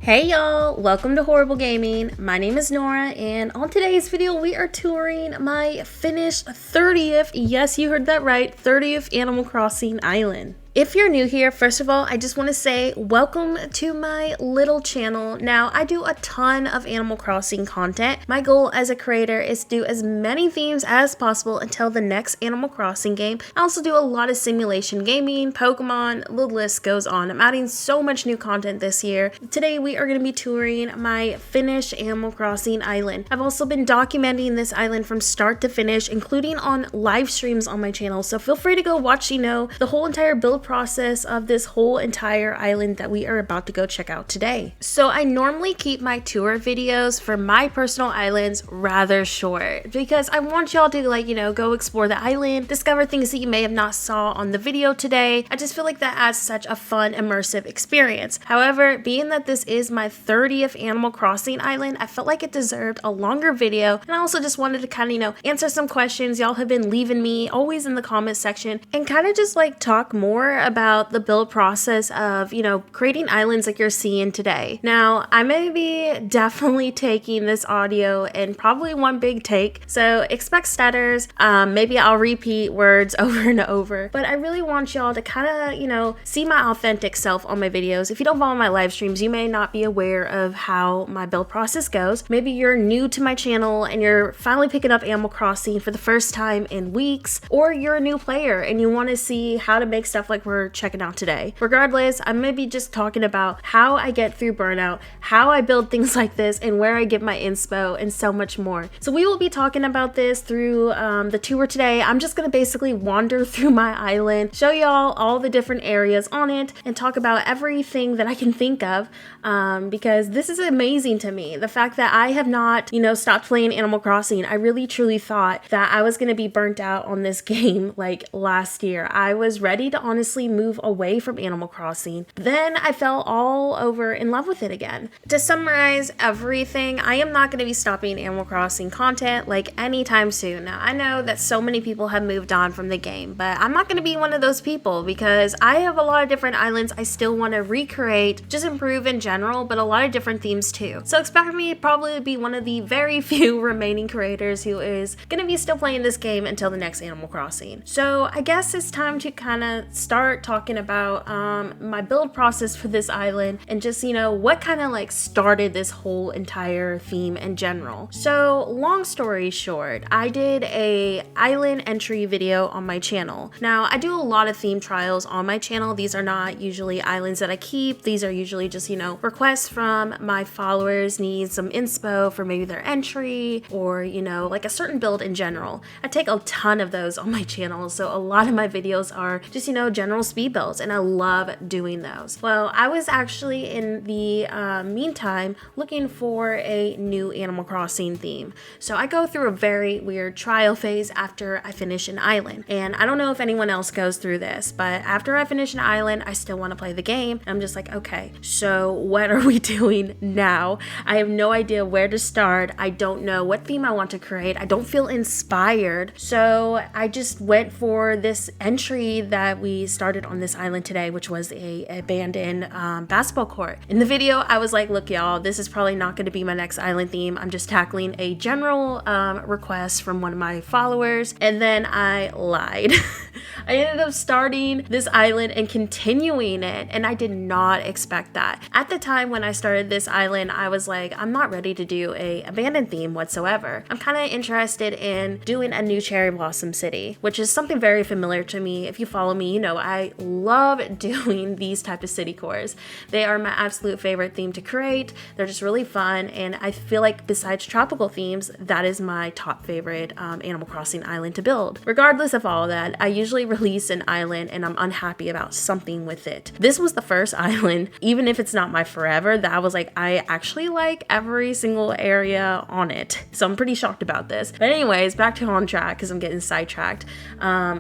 Hey y'all, welcome to Horrible Gaming. My name is Nora, and on today's video we are touring my finished 30th, yes you heard that right, 30th Animal Crossing island. If you're new here, first of all, I just want to say welcome to my little channel. Now, I do a ton of Animal Crossing content. My goal as a creator is to do as many themes as possible until the next Animal Crossing game. I also do a lot of simulation gaming, Pokemon, the list goes on. I'm adding so much new content this year. Today, we are going to be touring my finished Animal Crossing island. I've also been documenting this island from start to finish, including on live streams on my channel. So feel free to go watch, the whole entire build process of this whole entire island that we are about to go check out today. So I normally keep my tour videos for my personal islands rather short because I want y'all to go explore the island, discover things that you may have not saw on the video today. I just feel like that adds such a fun, immersive experience. However, being that this is my 30th Animal Crossing island, I felt like it deserved a longer video, and I also just wanted to kind of, answer some questions y'all have been leaving me always in the comment section and kind of just talk more about the build process of, creating islands like you're seeing today. Now, I may be definitely taking this audio in probably one big take, so expect stutters. Maybe I'll repeat words over and over, but I really want y'all to kind of, see my authentic self on my videos. If you don't follow my live streams, you may not be aware of how my build process goes. Maybe you're new to my channel and you're finally picking up Animal Crossing for the first time in weeks, or you're a new player and you want to see how to make stuff like we're checking out today. Regardless, I'm gonna be just talking about how I get through burnout, how I build things like this, and where I get my inspo, and so much more. So we will be talking about this through the tour today. I'm just gonna basically wander through my island, show y'all all the different areas on it, and talk about everything that I can think of, because this is amazing to me. The fact that I have not, stopped playing Animal Crossing. I really truly thought that I was gonna be burnt out on this game last year. I was ready to honestly move away from Animal Crossing. Then I fell all over in love with it again. To summarize everything, I am not going to be stopping Animal Crossing content anytime soon. Now, I know that so many people have moved on from the game, but I'm not going to be one of those people because I have a lot of different islands I still want to recreate, just improve in general, but a lot of different themes too. So expect me to probably be one of the very few remaining creators who is going to be still playing this game until the next Animal Crossing. So I guess it's time to kind of start talking about my build process for this island and just what kind of started this whole entire theme in general. So long story short, I did a island entry video on my channel. Now I do a lot of theme trials on my channel. These are not usually islands that I keep. These are usually just requests from my followers need some inspo for maybe their entry or a certain build in general. I take a ton of those on my channel, so a lot of my videos are just general speed builds, and I love doing those. Well, I was actually in the meantime looking for a new Animal Crossing theme. So I go through a very weird trial phase after I finish an island. And I don't know if anyone else goes through this, but after I finish an island, I still want to play the game. I'm just okay, so what are we doing now? I have no idea where to start. I don't know what theme I want to create. I don't feel inspired. So I just went for this entry that we started on this island today, which was a abandoned basketball court. In the video, I was like, look y'all, this is probably not going to be my next island theme. I'm just tackling a general request from one of my followers, and then I lied. I ended up starting this island and continuing it, and I did not expect that. At the time when I started this island, I was like, I'm not ready to do a abandoned theme whatsoever. I'm kind of interested in doing a new Cherry Blossom City, which is something very familiar to me. If you follow me, I love doing these type of city cores. They are my absolute favorite theme to create. They're just really fun, and I feel like besides tropical themes, that is my top favorite Animal Crossing island to build. Regardless of all of that, I usually release an island and I'm unhappy about something with it. This was the first island, even if it's not my forever, that I was like, I actually like every single area on it. So I'm pretty shocked about this. But anyways, back to on track because I'm getting sidetracked.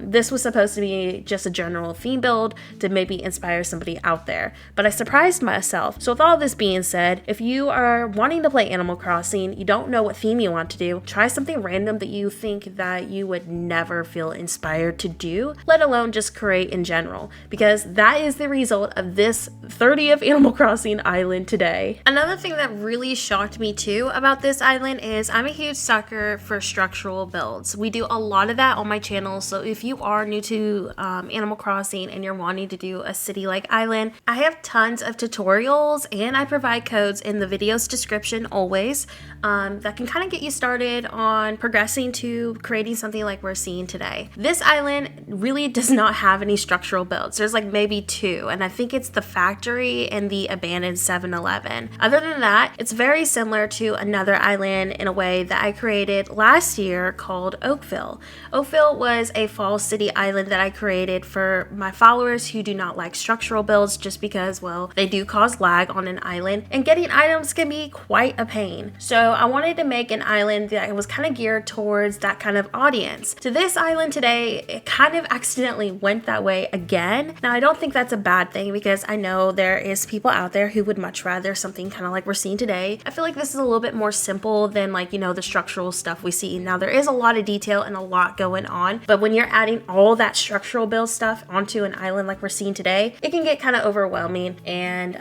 This was supposed to be just a general general theme build to maybe inspire somebody out there. But I surprised myself. So with all this being said, if you are wanting to play Animal Crossing, you don't know what theme you want to do, try something random that you think that you would never feel inspired to do, let alone just create in general, because that is the result of this 30th Animal Crossing island today. Another thing that really shocked me too about this island is I'm a huge sucker for structural builds. We do a lot of that on my channel, so if you are new to Animal Crossing and you're wanting to do a city-like island, I have tons of tutorials and I provide codes in the video's description always that can kind of get you started on progressing to creating something like we're seeing today. This island really does not have any structural builds. There's like maybe two, and I think it's the factory and the abandoned 7-Eleven. Other than that, it's very similar to another island in a way that I created last year called Oakville. Oakville was a fall city island that I created for my followers who do not like structural builds just because, well, they do cause lag on an island and getting items can be quite a pain. So I wanted to make an island that was kind of geared towards that kind of audience. To this island today, it kind of accidentally went that way again. Now, I don't think that's a bad thing because I know there is people out there who would much rather something kind of like we're seeing today. I feel like this is a little bit more simple than like, you know, the structural stuff we see. Now, there is a lot of detail and a lot going on, but when you're adding all that structural build stuff onto an island like we're seeing today, it can get kind of overwhelming and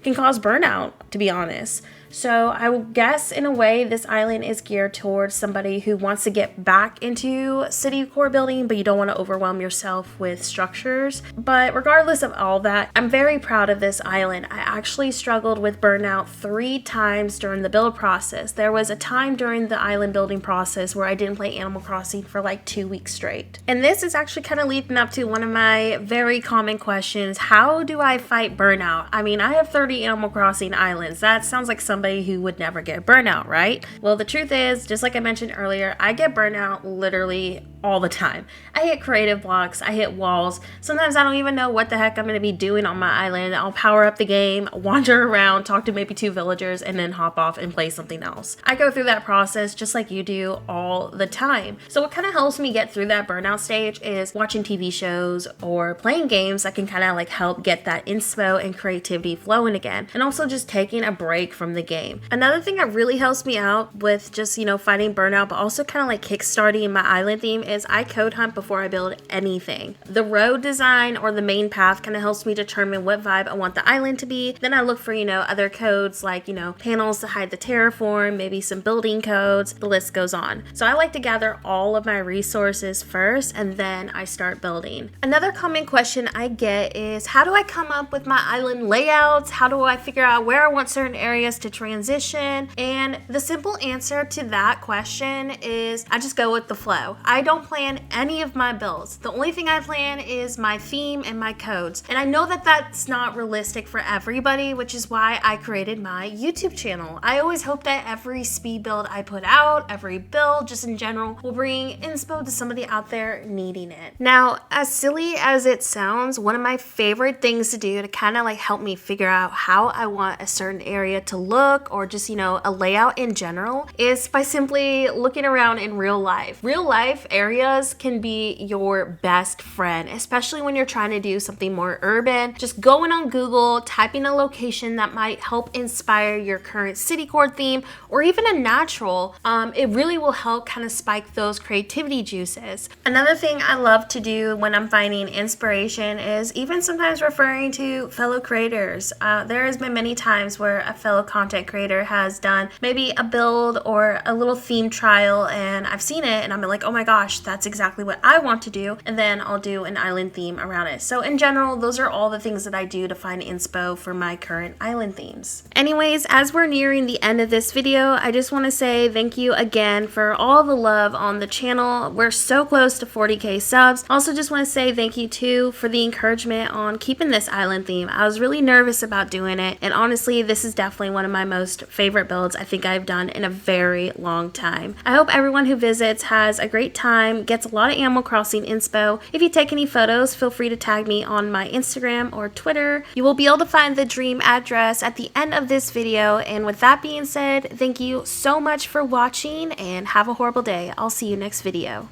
can cause burnout, to be honest. So I will guess in a way this island is geared towards somebody who wants to get back into city core building, but you don't want to overwhelm yourself with structures. But regardless of all that, I'm very proud of this island. I actually struggled with burnout 3 times during the build process. There was a time during the island building process where I didn't play Animal Crossing for like 2 weeks straight. And this is actually kind of leading up to one of my very common questions. How do I fight burnout? I mean, I have 30 Animal Crossing islands. That sounds like somebody who would never get burnout, right? Well, the truth is, just like I mentioned earlier, I get burnout literally all the time. I hit creative blocks, I hit walls. Sometimes I don't even know what the heck I'm going to be doing on my island. I'll power up the game, wander around, talk to maybe 2 villagers, and then hop off and play something else. I go through that process just like you do all the time. So what kind of helps me get through that burnout stage is watching TV shows or playing games that can kind of like help get that inspo and creativity flowing again. And also just taking a break from the game. Another thing that really helps me out with just, you know, fighting burnout, but also kind of like kickstarting my island theme is I code hunt before I build anything. The road design or the main path kind of helps me determine what vibe I want the island to be. Then I look for, you know, other codes like, you know, panels to hide the terraform, maybe some building codes, the list goes on. So I like to gather all of my resources first and then I start building. Another common question I get is how do I come up with my island layouts? How do I figure out where I want certain areas to transition? And the simple answer to that question is I just go with the flow. I don't plan any of my builds. The only thing I plan is my theme and my codes. And I know that that's not realistic for everybody, which is why I created my YouTube channel. I always hope that every speed build I put out, every build just in general, will bring inspo to somebody out there needing it. Now, as silly as it sounds, one of my favorite things to do to kind of like help me figure out how I want a certain area to look or just, you know, a layout in general is by simply looking around in real life. Real life areas can be your best friend, especially when you're trying to do something more urban. Just going on Google, typing a location that might help inspire your current city core theme or even a natural, it really will help kind of spike those creativity juices. Another thing I love to do when I'm finding inspiration is even sometimes referring to fellow creators. There has been many times where a fellow content creator has done maybe a build or a little theme trial and I've seen it and I'm like, oh my gosh, that's exactly what I want to do, and then I'll do an island theme around it. So in general, those are all the things that I do to find inspo for my current island themes. Anyways, as we're nearing the end of this video, I just want to say thank you again for all the love on the channel. We're so close to 40k subs. Also just want to say thank you too for the encouragement on keeping this island theme. I was really nervous about doing it, and honestly, this is definitely one of my most favorite builds I think I've done in a very long time. I hope everyone who visits has a great time, gets a lot of Animal Crossing inspo. If you take any photos, feel free to tag me on my Instagram or Twitter. You will be able to find the dream address at the end of this video. And with that being said, thank you so much for watching and have a horrible day. I'll see you next video.